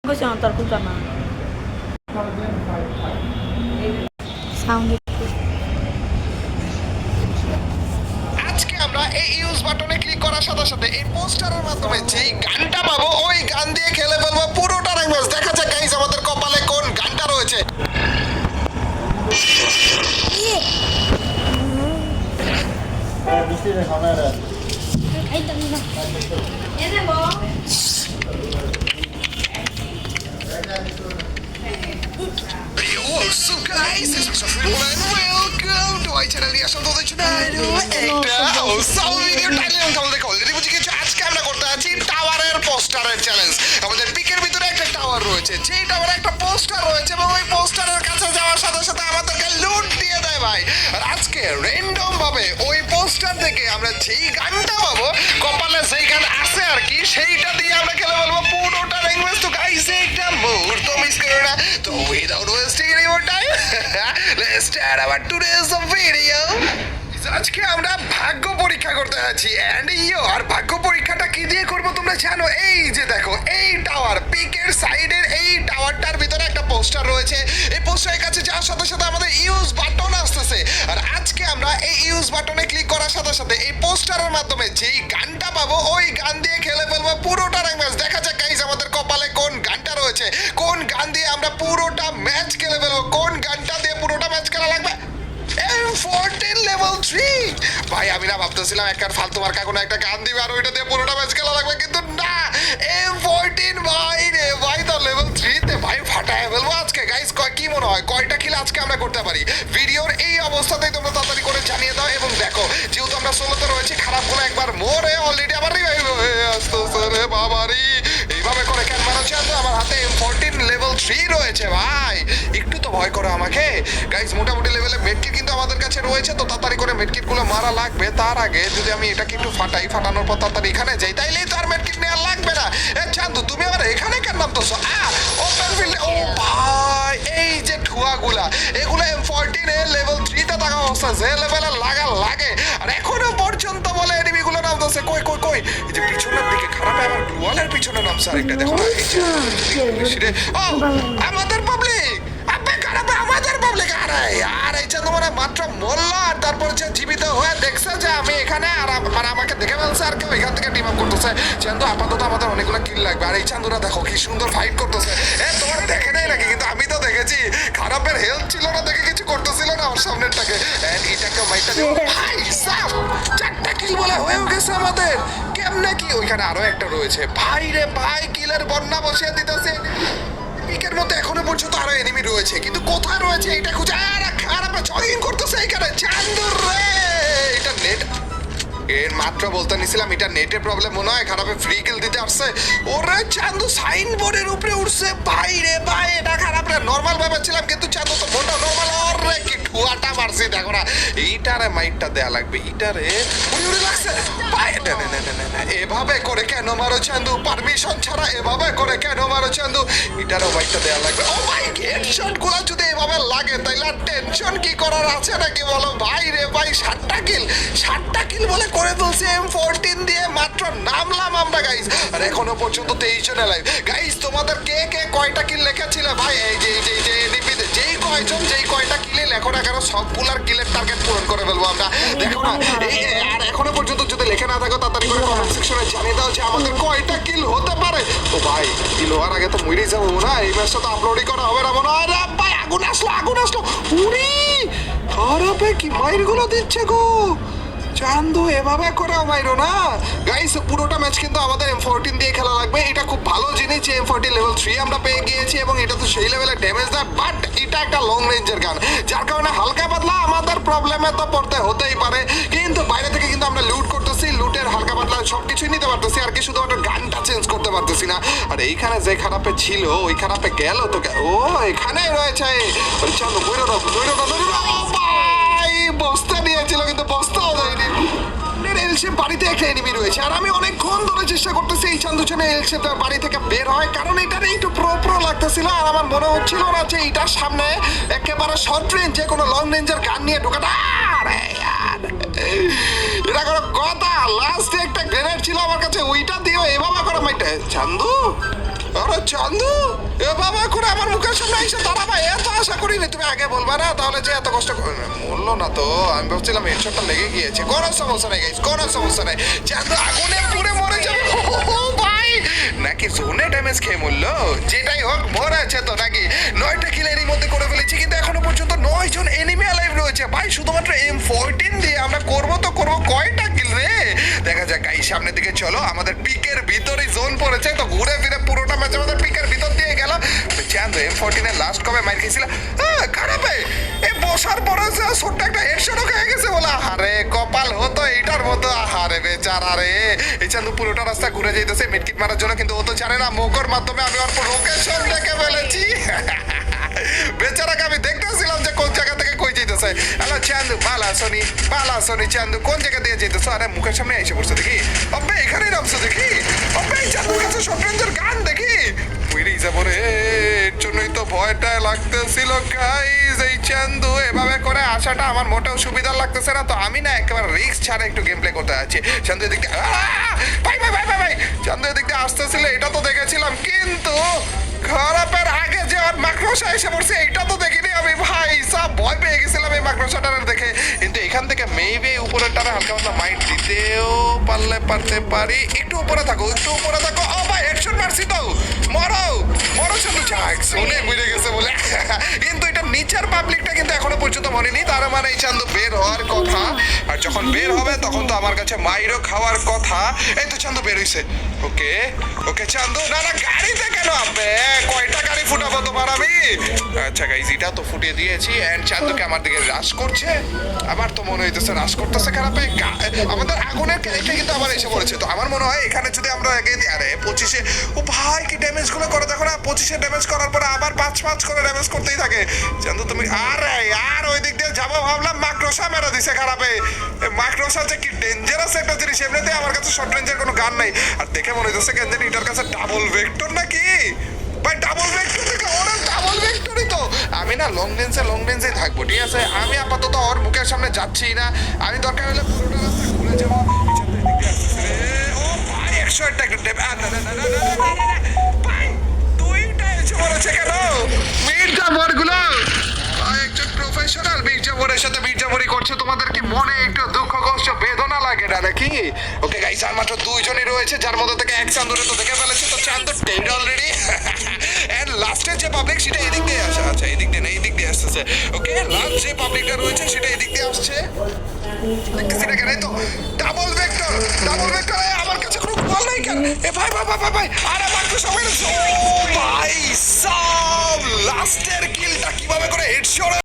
Kasi ang tarko ka na. Sound আজকে আমরা এই ইউজ বাটনে ক্লিক করার সাথে সাথে এই পোস্টারের মাধ্যমে যেই গানটা পাবো ওই গান দিয়ে খেলে ফেলবো পুরোটা ল্যাঙ্গুয়েজ। দেখা যাক গাইস আমাদের কপালে কোন গানটা রয়েছে। So guys, this is everyone and welcome to my channel. Yes, I'm going to video title and আমাদের অলরেডি বুঝে গেছো আজকে আমরা করতে যাচ্ছি টাওয়ারের পোস্টারের চ্যালেঞ্জ। আমাদের পিকের ভিতরে একটা টাওয়ার রয়েছে, যেই টাওয়ারে একটা পোস্টার রয়েছে এবং ওই পোস্টারের কাছে যাওয়ার সাথে সাথে আমাদেরকে লুট দিয়ে দেয় ভাই। আর আজকে র্যান্ডম ভাবে ওই পোস্টার থেকে আমরা যেই গানটা পাবো, কপালে যেই গান আছে আর কি, সেইটা দিয়ে আমরা খেলে বলবো পুরোটা ল্যাঙ্গুয়েজ। তো গাইস একটা মুহূর্ত মিস করো না। তো without wasting any more time, let's start our today's video. আজকে আমরা ভাগ্য পরীক্ষা করতে যাচ্ছি এন্ড আর ভাগ্য পরীক্ষাটা কি দিয়ে করবো তোমরা জানো? এই যে দেখো, এই টাওয়ার পিকের সাইডের এই টাওয়ারটার ভিতরে একটা পোস্টার রয়েছে। এই পোস্টারের কাছে যাওয়ার সাথে সাথে আমাদের ইউজ বাটন আসতেছে। আর আজকে আমরা এই ইউজ বাটনে ক্লিক করার সাথে সাথে এই পোস্টারের মাধ্যমে যেই গানটা পাবো ওই গান দিয়ে খেলে ফেলবো পুরোটা ম্যাচ। দেখা যাক গাইস আমাদের কপালে কোন গানটা রয়েছে, কোন গান দিয়ে আমরা পুরোটা ম্যাচ খেলে ফেলবো, কোন গানটা দিয়ে পুরোটা ম্যাচ খেলা লাগবে। M14 level 3 ভাই, আমি না ভাবতেছিলাম একটা ফালতু মার্কা কোনো একটা গান দিবে আর ওইটা দিয়ে পুরোটা ম্যাচ খেলা লাগবে, কিন্তু না, M14 ভাই রে ভাই, তো লেভেল 3 তে ভাই ফাটায় ফেলবো আজকে। গাইস কি মনে হয় কয়টা কিল আজকে আমরা করতে পারি? ভিডিওর এই অবস্থাতেই তোমরা তাড়াতাড়ি করে জানিয়ে দাও। এবং দেখো, যেহেতু আমরা সোলোতে রয়েছি, খারাপ কোনো একবার মোরে অলরেডি আবার রিভাইভ হয়ে আসতেছে রে বাবারি। এইভাবে করে কেন মারা চাইতো? আমার হাতে M14 লেভেল 3 রয়েছে ভাই, একটু তো ভয় করো আমাকে। গাইস মোটামুটি লেভেলে মেডকিট কিন্তু আমাদের কাছে রয়েছে, তো তাড়াতাড়ি করে মেডকিট গুলো মারা লাগবে। তার আগে যদি আমি এটাকে একটু ফাটাই, ফাটানোর পর তাড়াতাড়ি এখানে যাই, তাইলেই তো আর মেডকিট নেওয়া লাগবে না। চান্দু তুমি আবার এখানে কেন নামতেছো? ওপেন ফিল্ডে। ও ভাই, এই যে ঠুয়াগুলা, এগুলো M14 এর লেভেল 3 তে থাকা অবস্থা, যে লেভেলে লাগা লাগে, আর এখনো পর্যন্ত বলে এনিমি গুলো নামতেছে। কই কই কই, এই যে পিছনের দিকে খারাপ, আমার গ্লুয়ালের পিছনে নামছে আরেকটা, দেখো না এই যে। ও আমাদের পাবলিক, আপনি খারাপ আমাদের পাবলিক। আরে আর এই যে তোমরা মাত্র মরল, আর তারপর যে জীবিত হয়ে দেখছে যে আমি এখানে, আর আমাকে দেখে ফেলছে, আর কেউ এখান থেকে টিম আপ করতেছে। চান্দু আপাতত আমাদের অনেকগুলো কিল লাগবে। আর এই চান্দুরা দেখো কি সুন্দর ফাইট করতেছে। তোমার দেখে নেই নাকি? কিন্তু আমি তো দেখেছি, খারাপের হেলথ ছিল না দেখে কিছু করতেছিল না আমার সামনেরটাকে। এটাকে মাইটা দেবো ভাই সাব, 4টা কিল বলে হয়ে গেছে আমাদের। কেমনে কি? ওইখানে আরো একটা রয়েছে ভাই রে ভাই, কিলের বন্যা বসিয়ে দিতেছে। পিকের মধ্যে এখনো পর্যন্ত আরো এনিমি রয়েছে, কিন্তু কোথায় রয়েছে এটা খুঁজে। আর খারাপ জগিং করতেছে এখানে। চান্দুর রে, এটা নেট এর মাত্র বলতে নিছিলাম, এটা নেটের প্রবলেম মনে হয়, খারাপে ফ্রি কিল দিতে আসছে। ওরে চান্দু সাইনবোর্ডের উপরে উঠছে ভাই রে ভাই, এটা খারাপ রে। নরমাল ভেবেছিলাম, কিন্তু চান্দু তো মোটা নরমাল। ওরে কি ঠুয়াটা মারছি দেখো না। এইটারে মাইটটা দেয়া লাগবে, এইটারে উড়ি উড়ি লাগছে ভাই। এভাবে করে কেন মারো চান্দু? পারমিশন ছাড়া এভাবে করে কেন মারো চান্দু? এটারও মাইটটা দেয়া লাগবে। ও ভাই, হেডশট গুলো যদি এভাবে লাগে তাইলে আর টেনশন কি করার আছে নাকি বলো ভাই রে ভাই। 7টা কিল বলে করে ফেলছি M14 দিয়ে, মাত্র নামলাম আমরা গাইস। আর এখনো পর্যন্ত 23 জন লাইভ। গাইস তোমাদের কে কে কয়টা কিল লেখেছিল ভাই? এই যে এনিমিতে যেই কয়জন যেই কয়টা কিলে লেখো না কেন, সবগুলার কিলের টার্গেট পূরণ করে ফেলবো আমরা। দেখো না, আর এখনো পর্যন্ত যদি লেখে না থাকো তাড়াতাড়ি করে কমেন্ট সেকশনে জানিয়ে দাও যে আমাদের কয়টা কিল হতে পারে। তো ভাই কিল হওয়ার আগে তো মরেই যাবো না, এই ম্যাচটা তো আপলোডই করা হবে না মনে হয়। ভাই আগুন আসলো উড়ি, খারাপে কি মাইর গুলো দিচ্ছে গো চান্দু। এভাবে করেও মাইরো না গাইস। পুরোটা ম্যাচ কিন্তু আমাদের M14 দিয়ে খেলা লাগবে। এটা খুব ভালো জিনিস যে M14 লেভেল 3 আমরা পেয়ে গিয়েছি, এবং এটা তো সেই লেভেলে ড্যামেজ দেয়, বাট এটা একটা লং রেঞ্জের গান, যার কারণে হালকা পাতলা আমাদের প্রবলেমে তো পড়তে হতেই পারে। কিন্তু বাইরে থেকে কিন্তু আমরা লুট করতেছি, লুটের হালকা পাতলা সবকিছুই নিতে পারতেছি, আর কি শুধুমাত্র গানটা চেঞ্জ করতে পারতেছি না। আর এইখানে যে খারাপে ছিল ওই খারাপে গেল তো। ও এখানেই রয়েছে চান্দু, ভাই বস্তা নিয়েছিল কিন্তু বস্তাও দেয়নি। এলসে বাড়িতে একটা এনিমি রয়েছে, আর আমি অনেকক্ষণ ধরে চেষ্টা করতেছি এই চান্দুচনে এলসে বাড়ি থেকে বের হয়, কারণ এটার একটু প্রো লাগতেছিল। আর আমার মনে হচ্ছিল না যে এটার সামনে একেবারে শর্ট রেঞ্জ যে কোনো লং রেঞ্জের গান নিয়ে ঢোকাটা। এটা কোনো কথা? লাস্টে একটা গ্রেনেড ছিল আমার কাছে, ওইটা দিও এভাবে করে মাইটা। চান্দু, আরে চান্দু, এভাবে করে আমার মুখের সামনে এসে দাঁড়াবা, এত আশা করিনি। তুমি আগে বলবা না তাহলে যে এত কষ্ট বললো না তো। আমি ভাবছিলাম হেডশটটা লেগে গিয়েছে। কোনো সমস্যা নেই গাইস, কোনো সমস্যা নেই। চান্দু আগুনে পুড়ে মরে যাবে। ভাই নাকি জোনে ড্যামেজ খেয়ে মরলো? যেটাই হোক মরেছে তো নাকি। 9টা কিল এরই মধ্যে করে ফেলেছি, কিন্তু এখনো পর্যন্ত 9 জন এনিমি অ্যালাইভ রয়েছে। ভাই শুধুমাত্র M14 দিয়ে আমরা করবো তো করবো কয়টা কিল রে? দেখা যাক গাইস, সামনের দিকে চলো। আমাদের পিকের ভিতরেই জোন পড়েছে, তো ঘুরে ফিরে পুরোটা ম্যাচ আমাদের পিকের ভিতর দিয়ে গেল। চান্দু M14 এর লাস্ট কবে মাইর খেয়েছিল? খারাপ এই বসার পরে ছোট্ট একটা হেডশটও খেয়ে গেছে বলা। আরে কপাল হতো এইটার মতো। আরে বেচারা রে, এই চান্দু পুরোটা রাস্তা ঘুরে যাইতেছে মিডকিট মারার জন্য, কিন্তু ও তো জানে না মোকর মাধ্যমে আমি ওর লোকেশন দেখে ফেলেছি। বেচারাকে আমি দেখতেছিলাম যে কোন জায়গা থেকে কই যাইতেছে। হ্যালো চান্দু, পালা সনি চান্দু, কোন জায়গা দিয়ে যাইতেছো? আরে মুখের সামনে এসে পড়ছো দেখি। অব্বে এখানেই নামছো দেখি। অব্বে চান্দুর কাছে শর্ট রেঞ্জের গান দেখি। উইরেই যাবো রে, এর জন্যই তো ভয়টা লাগতেছিল গাইস। এই চান্দু এভাবে করে আসাটা আমার মোটেও সুবিধা লাগতেছে না, তো আমি না একেবারে রিস্ক ছাড়া একটু গেম প্লে করতে যাচ্ছি। চান্দু এদিক দিয়ে ভাই চান্দু এদিক দিয়ে আসতেছিল, এটা তো দেখেছিলাম, কিন্তু খারাপের আগে যে আর মাকড়সা এসে পড়ছে এইটা তো দেখিনি আমি। ভাই সব ভয় পেয়ে গেছিলাম এই মাকড়সাটার দেখে। কিন্তু এখান থেকে মেবি উপরের টানা হালকা হালকা মাইট দিতেও পারতে পারি। একটু উপরে থাকো, একটু উপরে থাকো। ও ভাই হেডশট মারছি তো, মরো চান্দু। যাক শুনে বুঝে গেছে বলে। কিন্তু এটা নিচের পাবলিকটা কিন্তু এখনো পর্যন্ত মনেনি, তার মানে এই চান্দু বের হওয়ার কথা। আর যখন বের হবে তখন তো আমার কাছে মাইরও খাওয়ার কথা। এই তো চান্দু বের হইছে। ওকে চান্দু, না গাড়িতে কেন আপনি? কয়টা গাড়ি ফুটাবো তোমার আমি? আচ্ছা গাইজ, এটা তো ফুটিয়ে দিয়েছি। এন্ড চান্দুকে আমার দিকে রাশ করছে। আমার তো মনে হইতেছে রাশ করতেছে খারাপে। আমাদের আগুনের ক্যারেক্টার কিন্তু আবার এসে পড়েছে। তো আমার মনে হয় এখানে যদি আমরা আগে আরে 25-এ, ও ভাই কি ড্যামেজ গুলো করে দেখো না। 25-এ ড্যামেজ করার পরে আবার 5 করে ড্যামেজ করতেই থাকে। চান্দু তুমি আর ওই দিক দিয়ে যাবো ভাবলাম, মাকড়সা মেরে দিছে খারাপে। মাকড়সা যে কি ডেঞ্জারাস একটা জিনিস। এমনিতে আমার কাছে শর্ট রেঞ্জের কোনো গান নাই। আর দেখে মনে হইতেছে কেন জানি এটার কাছে ডাবল ভেক্টর নাকি। ভাই ডাবল ভেক্টর দেখে ওরা ডাবল ভেক্টরই তো। আমি না লং রেঞ্জে থাকবো, ঠিক আছে? আমি আপাতত ওর মুখের সামনে যাচ্ছি না। আমি দরকার হলে পুরোটা রাস্তা ঘুরে যাবো। ও ভাই 101টা একটু ভাই 2টা এসে পড়েছে কেন? মির্জাফরগুলো একজন প্রফেশনাল মির্জাফরের সাথে মির্জাফরি করছে। তোমাদের কি মনে একটু দুঃখ কষ্ট বেদনা লাগে না নাকি? ওকে গাইস, আর মাত্র 2 জনই রয়েছে, যার মধ্যে থেকে এক চান্দুরে তো দেখে ফেলেছে। তো চান্দু ডেড অলরেডি। এন্ড লাস্টের যে পাবলিক সেটা এদিক দিয়ে আসে। আচ্ছা এদিক দিয়ে না, এদিক দিয়ে আসতেছে। ওকে লাস্ট যে পাবলিকটা রয়েছে সেটা এদিক দিয়ে আসছে। দেখতেছি না কেন? তো ডাবল ভেক্টর আমার কাছে কোনো বল নাই কেন? এ ভাই আরে মাত্র সবাই ভাই সব লাস্টের কিলটা কিভাবে করে হেডশট